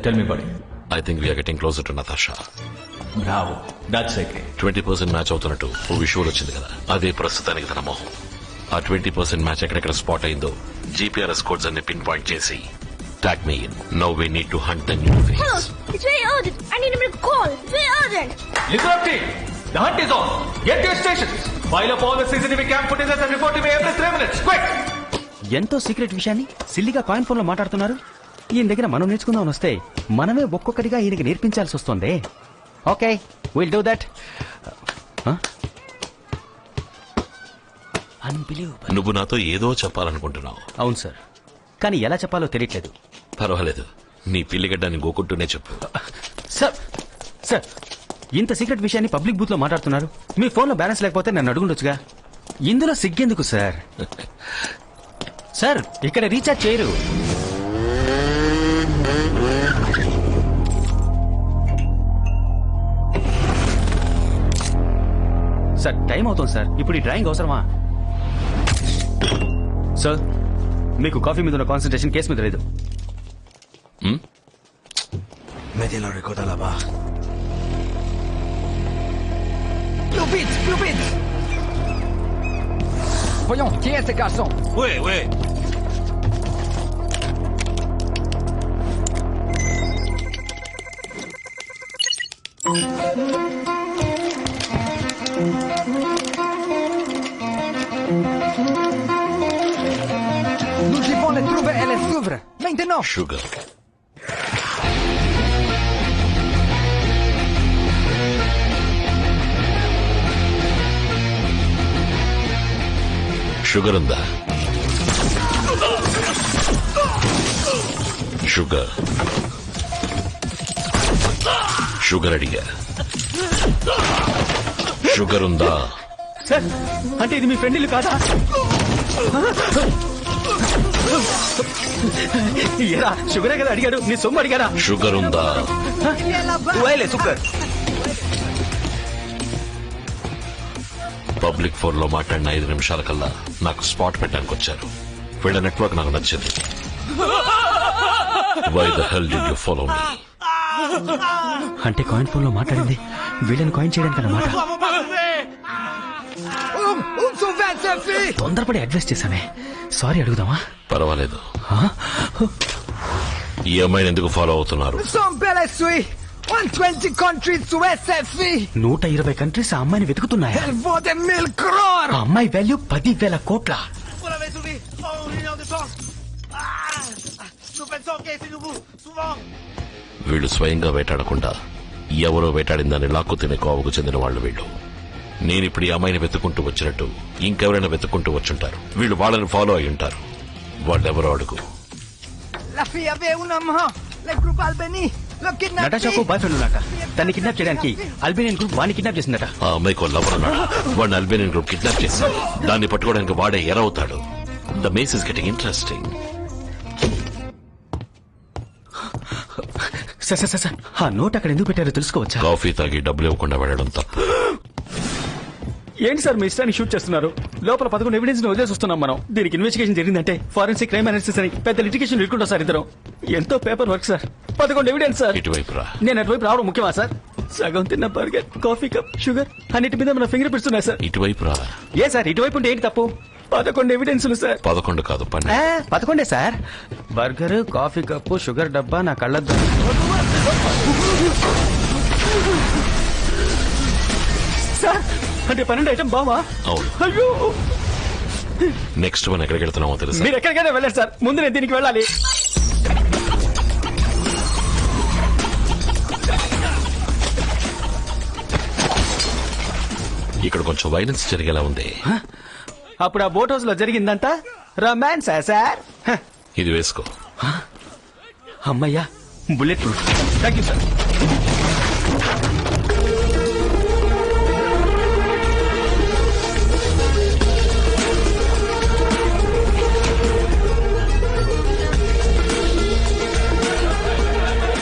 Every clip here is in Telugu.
Tell me about it. I think we are getting closer to Natasha. Bravo. That's okay. 20% match అవుతున్నట్టు ఓ విషయం వచ్చింది కదా, అదే ప్రస్తుతానికి తన మొహం. ఆ 20% మ్యాచ్ ఎక్కడెక్కడ స్పాట్ అయిందో GPRS కోడ్స్ అన్ని పిన్ పాయింట్ చేసి tag me in. Now we need to hunt the new face. Hello, it's very urgent. I need a call. It's very urgent. Listen up, team. The hunt is on. Get to your stations. File up all the CCTV cam footages and report to me every 3 minutes. Quick! ఎంతో సీక్రెట్ విషయాన్ని సిల్లిగా కాయిన్ ఫోన్ లో మాట్లాడుతున్నారు. ఈయన దగ్గర మనం నేర్చుకుందామని వస్తే మనమే ఒక్కొక్కటిగా ఈయనకి నేర్పించాల్సి వస్తుంది. Okay, will do that. Unbelievable. నువ్వు నాతో ఏదో చెప్పాలనుకుంటున్నావు. అవును సార్, కానీ ఎలా చెప్పాలో తెలియట్లేదు. పర్వాలేదు, నీ పిల్లిగడ్డాన్ని గోకుంటూనే చెప్పు. సార్ సార్, ఇంత సీక్రెట్ విషయాన్ని పబ్లిక్ బూత్ లో మాట్లాడుతున్నారు. మీ ఫోన్ లో బ్యాలెన్స్ లేకపోతే నన్ను అడుగుండొచ్చుగా. ఇందులో సిగ్గెందుకు సార్? సార్, ఇక్కడ రీఛార్జ్ చేయరు. సార్, టైం అవుతుంది సార్. ఇప్పుడు ఈ డ్రాయింగ్ అవసరమా? సార్, మీకు కాఫీ మీద ఉన్న కాన్సన్ట్రేషన్ కేసు మీద లేదు. Mettila ricotta là bas. Plus vite! Voyons, qui est ce garçon? Oui. Nous devons les trouver et les suivre. Maintenant! Sugar. Sugar ఉందా? షుగర్ అడిగా. షుగర్ ఉందా? సార్, అంటే ఇది మీ ఫ్రెండ్ ఇల్లు కాదా? షుగరే కదా అడిగాడు, నీ సొమ్ము అడిగాడా? షుగర్ ఉందా? షుగర్. పబ్లిక్ ఫోన్ లో మాట్లాడిన 5 నిమిషాల కల్లా నాకు స్పాట్ పెట్టడానికి వచ్చారు. వీళ్ళ నెట్వర్క్ నాకు నచ్చింది. Why the hell did you follow me? అంటే కాయిన్ ఫోన్ లో మాట్లాడింది వీళ్ళని కాయిన్ చేయడానికి అన్నమాట. తొందరపడి అడ్వైస్ చేశామే. సారీ అడుగుదామా? పర్వాలేదు. ఈ అమ్మాయిని ఎందుకు ఫాలో అవుతున్నారు? 120 countries to SFE. 120 కంట్రీస్ ఆ అమ్మాయిని వెతుకుతున్నాయా? Elle vaut des 1000 crores. ఆ అమ్మాయి వాల్యూ 10,000 కోట్ల. వీళ్ళు స్వయంగా వేటాడకుండా ఎవరో వేటాడిందని లాక్కు తినే కోవకు చెందిన వాళ్ళు వీళ్ళు. నేనిప్పుడు ఈ అమ్మాయిని వెతుక్కుంటూ వచ్చినట్టు ఇంకెవరైనా వెతుక్కుంటూ వచ్చుంటారు. వీళ్ళు వాళ్ళని ఫాలో అయి ఉంటారు. వాళ్ళెవరో అడుగు. La fille avait un amant. Le groupe Albany. నటాషాకు బాయ్ ఫ్రెండ్ ఉన్నాక తన్ని కిడ్నాప్ చేయడానికి అల్బేనియన్ గ్రూప్ వాడిని కిడ్నాప్ చేసిందట. ఆ అమ్మాయికి లవర్ ఉన్నాడు. వాడిని అల్బేనియన్ గ్రూప్ కిడ్నాప్ చేశాడు. దాన్ని పట్టుకోవడానికి వాడే ఎరవుతాడు. The maze is getting interesting. Sir, ఆ నోట్ అక్కడ ఎందుకు పెట్టారో తెలుసుకోవచ్చా? కాఫీ తాగి డబ్బులు ఇవ్వకుండా వెళ్ళడం తప్పు. ఏంటి సార్ మీ ఇష్టాన్ని షూట్ చేస్తున్నారు? లోపల 11 ఎవిడెన్స్ వదిలేసి వస్తున్నాం మనం. దీనికి ఇన్వెస్టిగేషన్ జరిగిందంటే ఫారెన్సిక్ క్రైమ్ అనాలిసిస్ అని పెద్ద లిటిగేషన్ ఇరుకుంటాం సార్. ఇద్దరం ఎంతో paper work sir. 11 evidence sir. ఇటువైపు రా. నేను అటువైపు రావడం ముఖ్యమా సార్? సగం తిన్న బర్గర్, కాఫీ కప్, షుగర్ అన్నిటి మీద మన ఫింగర్ ప్రింట్స్ ఉన్నాయి సార్. ఇటువైపు రా. ఏ సార్ ఇటువైపు ఉంటే ఏంటి తప్పు? 11 ఎవిడెన్స్లు సార్. 11 కాదు 12. 11 sir. Burger, coffee cup, sugar డబ్బా నా కళ్ళద్దు. సార్, అంటే 12 ఐటమ్ బావా? అవును. అయ్యో, నెక్స్ట్ వన్ ఎక్కడికి వెళ్తున్నామో తెలుసా? మీరు ఎక్కడికైనా వెళ్ళండి సార్, ముందు నేను దీనికి వెళ్ళాలి. ఇక్కడ కొంచెం వైలెన్స్ జరిగేలా ఉంది. అప్పుడు ఆ బోట్ హౌస్ లో జరిగిందంతా రొమాన్స్ సార్. ఇది వేసుకో. అమ్మయ్యా, bullet proof. Thank you sir.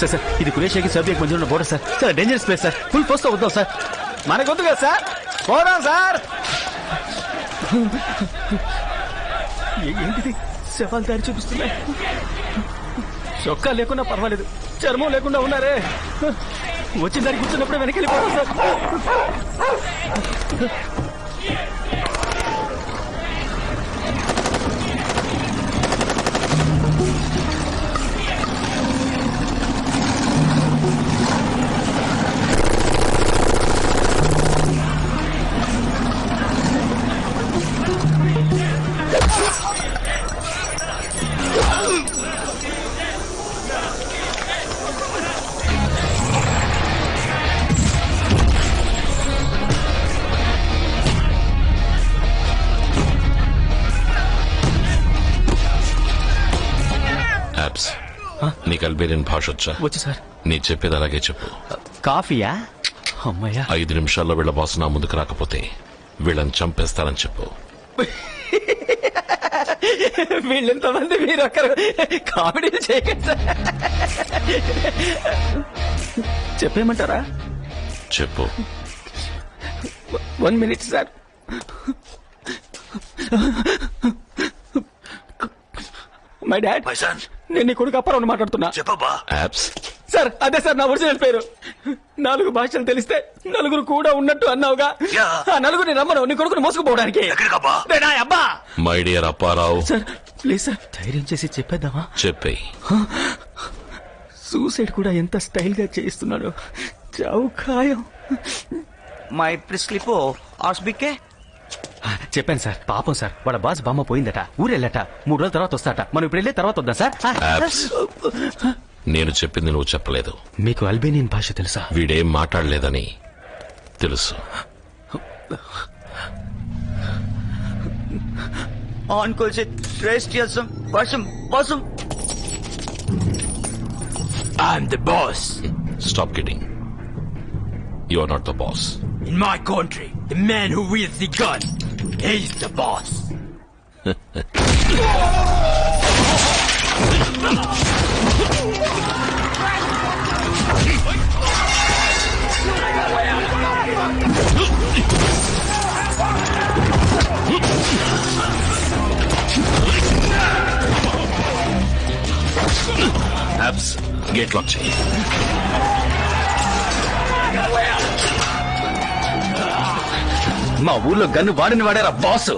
Sir, ఇది కురేషియాకి సర్బియాకి మధ్య ఉన్న border sir. Sir, dangerous place sir. Full force తో వద్దాం సార్. మనకొద్దు కదా సార్, పోదాం సార్. ఏంటిది శవాలు దారి చూపిస్తున్నాయి? చొక్కా లేకున్నా పర్వాలేదు, చర్మం లేకుండా ఉన్నారే. వచ్చిన దానికి కూర్చున్నప్పుడే వెనక్కి వెళ్ళిపోతాం సార్. నీకు అల్బేనియన్ భాష వచ్చా? వచ్చు సార్. నీ చెప్పేది అలాగే చెప్పు. కాఫీయా? అమ్మయ్యా. 5 నిమిషాల్లో వీళ్ళ బాస్ నా ముందుకు రాకపోతే వీళ్ళని చంపేస్తానని చెప్పు. వీళ్ళెంతమంది, మీరు ఒక్కరు కామెడీ చేయకండి సార్. చెప్పేయమంటారా? చెప్పు. 1 minute సార్. My dad. నేను నీ కొడుకు అప్పారావు మాట్లాడుతున్నా. చెప్పబ్బా. యాప్స్ సార్ అదే సార్ నా ఒరిజినల్ పేరు. 4 భాషలు తెలిస్తే నలుగురు కూడా ఉన్నట్టు అన్నావుగా, ఆ నలుగురిని రమ్మను నీ కొడుకుని మోసుకుపోవడానికి. అబ్బా. My dear Apparao. Sir please sir, ధైర్యం చేసి చెప్పేద్దామా? చెప్పేయ్. సూసైడ్ కూడా ఎంత స్టైల్ గా చేయిస్తున్నాడు. చావు ఖాయం. My preslipo, Asbike? చెప్పాను సార్. పాపం సార్, వాళ్ళ బాస్ బామ్మ పోయిందట, ఊరెళ్ళట. 3 రోజుల తర్వాత వస్తాట. మనం ఇప్పుడు వెళ్ళే తర్వాత వద్దాం సార్. యాప్స్, నేను చెప్పింది నువ్వు చెప్పలేదు. మీకు అల్బేనియన్ భాష తెలుసా? వీడేం మాట్లాడలేదని తెలుసు. Uncle said, rest yourself. Basum. I'm the boss. Stop kidding. You are not the boss. In my country, the man who wields the gun, he's the boss. Abs, gate lock చేయి. మా ఊర్లో గన్ను వాడిని వాడారా boss?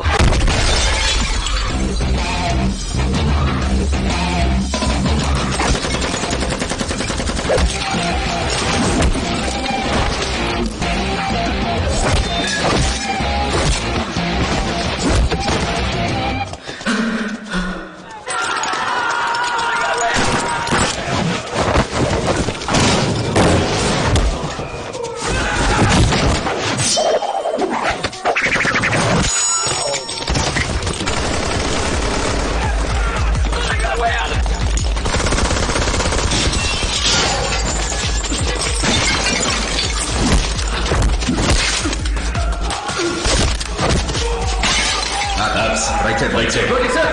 Right side. Good, sir.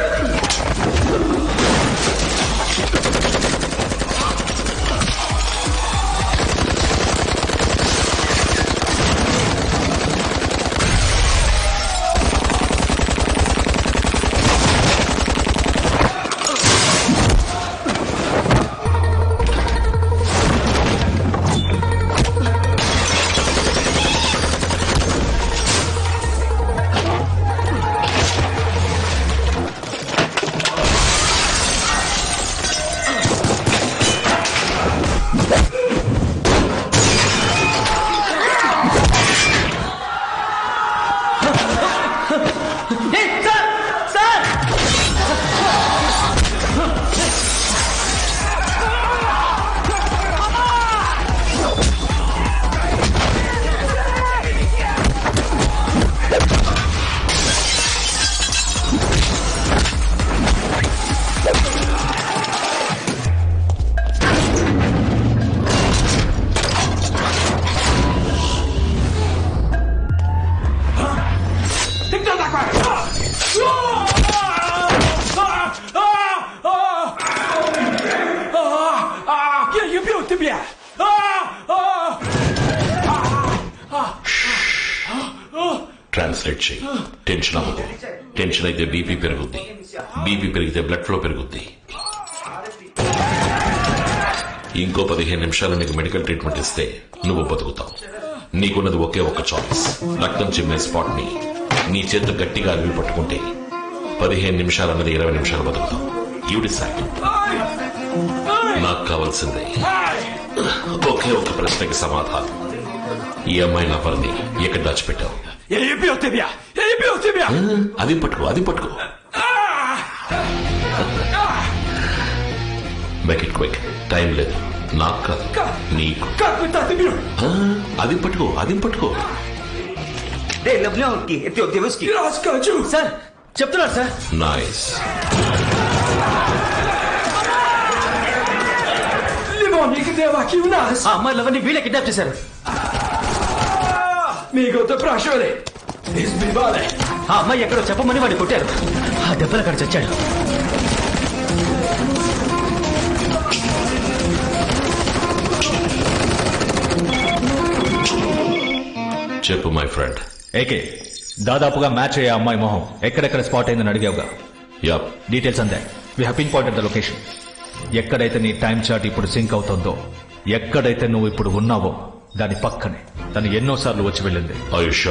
Translate చేయి. టెన్షన్ అవ్వదు. టెన్షన్ అయితే బీపీ పెరుగుద్ది. బీపీ పెరిగితే బ్లడ్ ఫ్లో పెరుగుద్ది. ఇంకో 15 నిమిషాలు నీకు మెడికల్ ట్రీట్మెంట్ ఇస్తే నువ్వు బతుకుతావు. నీకున్నది ఒకే ఒక్క చాయిస్. రక్తం చిమ్మే స్పాట్ ని నీ చేత గట్టిగా అరివి పట్టుకుంటే 15 నిమిషాలు అన్నది 20 నిమిషాలు బతుకుతావు. You decide. నాకు కావాల్సిందే ఒకే ఒక్క ప్రశ్నకి సమాధానం. ఈ అమ్మాయి లవర్ని ఎక్కడ దాచిపెట్టావు? అది పట్టుకో. Make it quick. టైం లేదు. నాకు కాదు, నీకు. అది పట్టుకో. సార్ చెప్తున్నారు సార్. నైస్. ఆ అమ్మాయి లవర్ని వీళ్ళే కిడ్నాప్ చేశారు. ఆ అమ్మాయి ఎక్కడో చెప్పమని వాడిని కొట్టారు. ఆ దెబ్బలు అక్కడ చచ్చాడు. చెప్పు మై ఫ్రెండ్. ఏకే దాదాపుగా మ్యాచ్ అయ్యే అమ్మాయి మొహం ఎక్కడెక్కడ స్పాట్ అయిందని అడిగావుగా. యాప్. డీటెయిల్స్ అందే. We have pinpointed the location. ఎక్కడైతే నీ టైం చార్ట్ ఇప్పుడు సింక్ అవుతుందో, ఎక్కడైతే నువ్వు ఇప్పుడు ఉన్నావో దాని పక్కనే తను ఎన్నోసార్లు వచ్చి వెళ్ళింది. ఆయుష్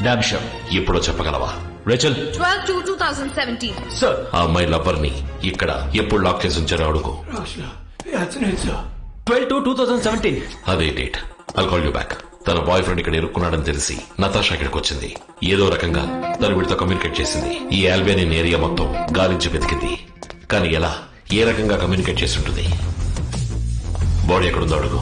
డామ్ షూర్. ఎప్పుడో చెప్పగలవా? రేచల్. 12/2/2017. సార్ ఆ అమ్మాయి లవర్ని ఇక్కడ ఎప్పుడు లాక్ చేసి ఉంచారో అడుగు. 12/2/2017. అదే date. I'll call you back. తన బాయ్ ఫ్రెండ్ ఇక్కడ ఇరుక్కున్నాడని తెలిసి నతాషా ఇక్కడికి వచ్చింది. ఏదో రకంగా తను వీడితో కమ్యూనికేట్ చేసింది. ఈ ఆల్బేనియన్ ఏరియా మొత్తం గాలించి వెతికింది. కానీ ఎలా, ఏ రకంగా కమ్యూనికేట్ చేసి ఉంటుంది? బాడీ ఎక్కడుందో అడుగు.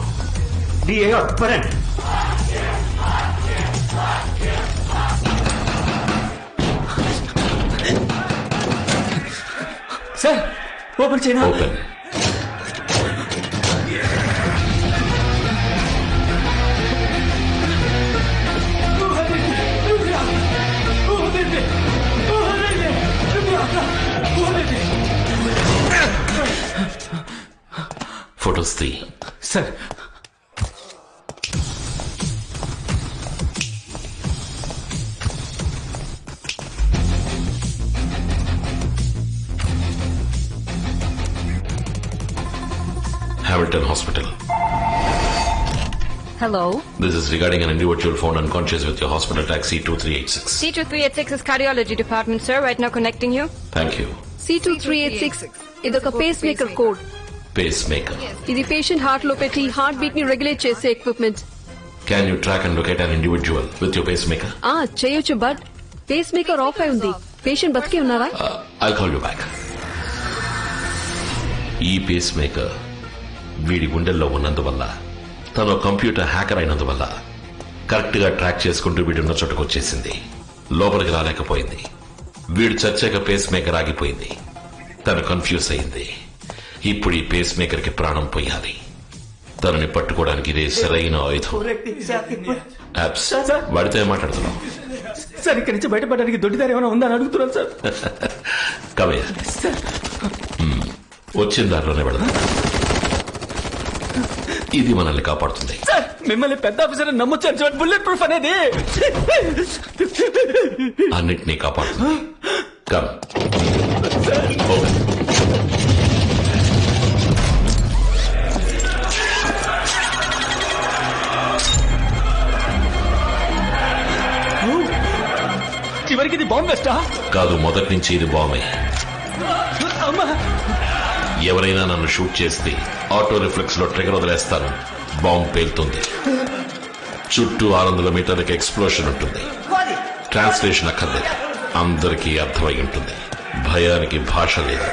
సార్ ఓపెన్ చేయనా? ఓపెన్. ఫొటోస్ తీ. Sir Hamilton Hospital. Hello. This is regarding an individual found unconscious with your hospital taxi 2386. C2386 is cardiology department, sir. Right now connecting you. Thank you. C2386 ఇదొక పేస్ మేకర్ కోడ్. Pacemaker. ఇది పేషెంట్ హార్ట్ లో పెట్టి హార్ట్ బీట్ ని రెగ్యులేట్ చేసే equipment. Can you track and locate an individual with your pacemaker? చేయొచ్చు, బట్ పేస్ మేకర్ ఆఫ్ అయి ఉంది. పేషెంట్ బతికే ఉన్నారా? I'll call you back. ఈ పేస్మేకర్ వీడి గుండెల్లో ఉన్నందువల్ల, తను కంప్యూటర్ హ్యాకర్ అయినందువల్ల కరెక్ట్ గా ట్రాక్ చేసుకుంటూ వీడున్న చోటుకు వచ్చేసింది. లోపలికి రాలేకపోయింది. వీడు చచ్చాక పేస్ మేకర్ ఆగిపోయింది. తను కన్ఫ్యూజ్ అయింది. ఇప్పుడు ఈ పేస్ మేకర్ కి ప్రాణం పోయాలి. తనని పట్టుకోవడానికి ఇదే సరైన ఆయుధం. యాప్స్. వాడితో ఏం మాట్లాడుతున్నావు? సార్ ఇక్కడి నుంచి బయటపడడానికి దొడ్డిదారి ఏమైనా ఉందని అడుగుతున్నాను సార్. కవే వచ్చిన దారిలోనే వెళదాం. ఇది మనల్ని కాపాడుతుంది. సార్ మిమ్మల్ని పెద్ద ఆఫీసర్ నమ్మొచ్చాను సార్. బుల్లెట్ ప్రూఫ్ అనేది అన్నిటినీ కాపాడుతుంది. కమ్. ఓపెన్. చివరికి ఇది బాంబ్ వెస్టా? కాదు, మొదటి నుంచి ఇది బాంబే. అమ్మా, ఎవరైనా నన్ను షూట్ చేస్తే ఆటో రిఫ్లెక్స్ లో ట్రిగర్ వదిలేస్తాను. బాంబ్ పేలుతుంది. చుట్టూ 600 మీటర్లకి ఎక్స్ప్లోషన్ ఉంటుంది. ట్రాన్స్లేషన్ అక్కర్లేదు. అందరికీ అర్థమై ఉంటుంది. భయానికి భాష లేదు.